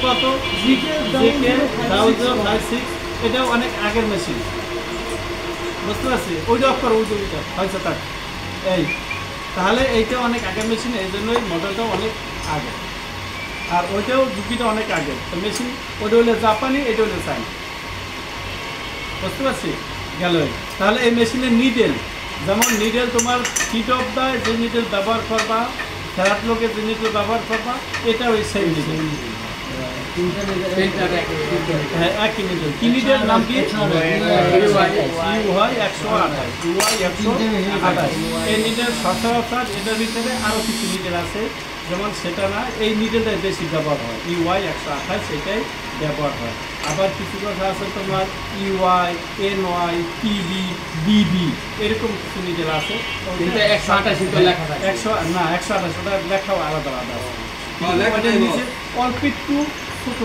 কত এটাও অনেক আগের মেশিন, বুঝতে পারছি। ওইটা অফ করো, ওইটা হয়েছে তার এই, তাহলে এইটা অনেক আগের মেশিন, এই জন্যই মডেলটাও অনেক আগে। আর ওইটাও ঝুঁকিটা অনেক আগে। তো মেশিন ওইটা হলে জাপানি, এটা হলে চাইনা, বুঝতে পারছি গেল। তাহলে এই মেশিনের নিডেল, যেমন নিডেল তোমার হিট অফ দা যে নিডেল ব্যবহার করবা, ফেরাত লোকের যে নিডেল ব্যবহার করবা, এটা ওই সেম নিডেল। হ্যাঁ, একই নিডেল। কি নিডেল নাম কি? UI 128। এই নিডেল সচরাচর এটার ভিতরে আরও কিছু নিডেল আছে, যেমন সেটা না, এই নিডেলটাই বেশি ব্যবহার হয়। UI 128 সেটাই ব্যবহার হয়। আবার কিছু কথা আছে তোমার UI, NY, PB, BB এরকম কিছু নিডেল আছে। 128 না, 128 ওটা লেখাও আলাদা আলাদা আছে। অল্প একটু ছোট